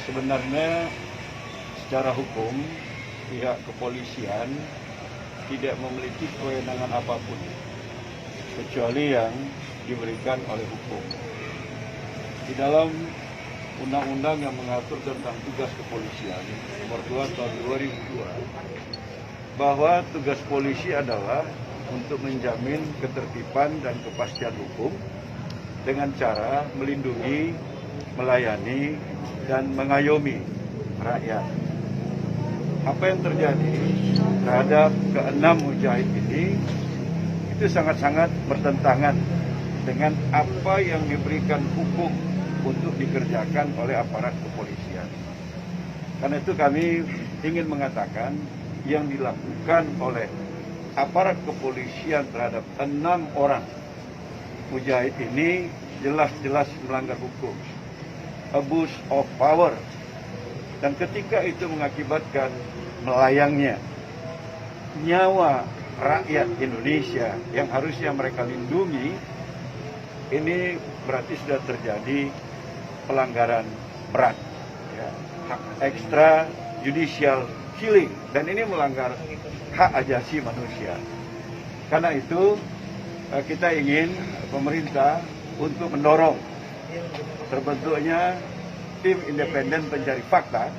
Sebenarnya secara hukum pihak kepolisian tidak memiliki kewenangan apapun kecuali yang diberikan oleh hukum. Di dalam undang-undang yang mengatur tentang tugas kepolisian nomor 2 tahun 2002 bahwa tugas polisi adalah untuk menjamin ketertiban dan kepastian hukum dengan cara melindungi, melayani, dan mengayomi rakyat. Apa yang terjadi terhadap keenam mujahid ini itu sangat-sangat bertentangan dengan apa yang diberikan hukum untuk dikerjakan oleh aparat kepolisian. Karena itu kami ingin mengatakan yang dilakukan oleh aparat kepolisian terhadap 6 orang mujahid ini jelas-jelas melanggar hukum, abuse of power, dan ketika itu mengakibatkan melayangnya nyawa rakyat Indonesia yang harusnya mereka lindungi, ini berarti sudah terjadi pelanggaran berat, ya, hak extra judicial killing, dan ini melanggar hak asasi manusia. Karena itu kita ingin pemerintah untuk mendorong terbentuknya tim independen pencari fakta,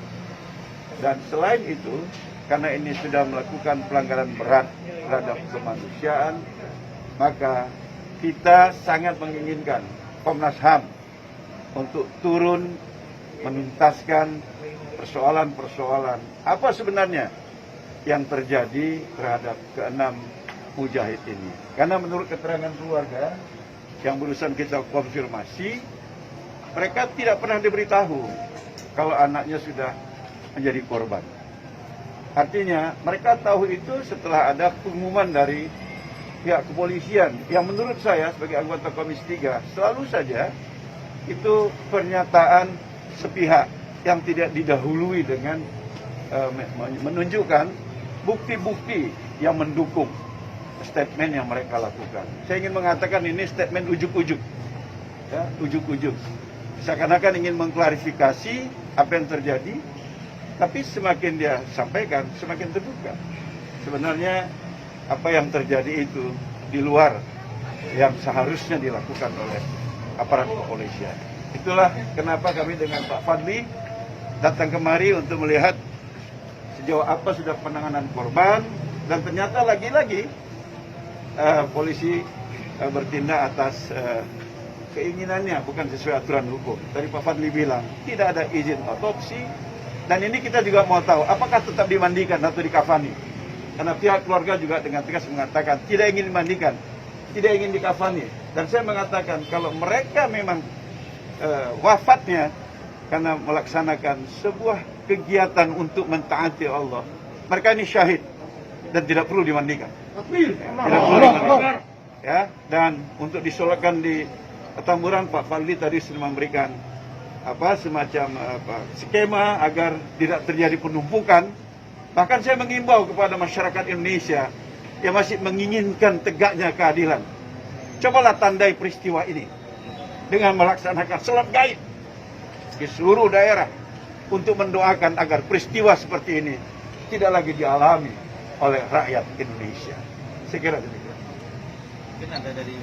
dan selain itu karena ini sudah melakukan pelanggaran berat terhadap kemanusiaan, maka kita sangat menginginkan Komnas HAM untuk turun menuntaskan persoalan-persoalan apa sebenarnya yang terjadi terhadap keenam mujahid ini. Karena menurut keterangan keluarga yang barusan kita konfirmasi, mereka tidak pernah diberitahu kalau anaknya sudah menjadi korban. Artinya mereka tahu itu setelah ada pengumuman dari pihak kepolisian yang menurut saya sebagai anggota Komisi 3 selalu saja itu pernyataan sepihak yang tidak didahului dengan menunjukkan bukti-bukti yang mendukung statement yang mereka lakukan. Saya ingin mengatakan ini statement ujuk-ujuk, ya, ujuk-ujuk. Seakan-akan ingin mengklarifikasi apa yang terjadi, tapi semakin dia sampaikan, semakin terbuka. Sebenarnya apa yang terjadi itu di luar yang seharusnya dilakukan oleh aparat kepolisian. Itulah kenapa kami dengan Pak Fadli datang kemari untuk melihat sejauh apa sudah penanganan korban, dan ternyata lagi-lagi polisi bertindak atas keinginannya, bukan sesuai aturan hukum. Tadi Pak Fadli bilang tidak ada izin otopsi, dan ini kita juga mau tahu apakah tetap dimandikan atau dikafani. Karena pihak keluarga juga dengan tegas mengatakan tidak ingin dimandikan, tidak ingin dikafani. Dan saya mengatakan kalau mereka memang wafatnya karena melaksanakan sebuah kegiatan untuk mentaati Allah, mereka ini syahid dan tidak perlu dimandikan. Tidak perlu dimandikan. Ya, dan untuk disolatkan di Petamburan, Pak Fadli tadi sudah memberikan semacam skema agar tidak terjadi penumpukan. Bahkan saya mengimbau kepada masyarakat Indonesia yang masih menginginkan tegaknya keadilan, cobalah tandai peristiwa ini dengan melaksanakan salat gaib di seluruh daerah untuk mendoakan agar peristiwa seperti ini tidak lagi dialami oleh rakyat Indonesia. Saya kira demikian. Mungkin ada dari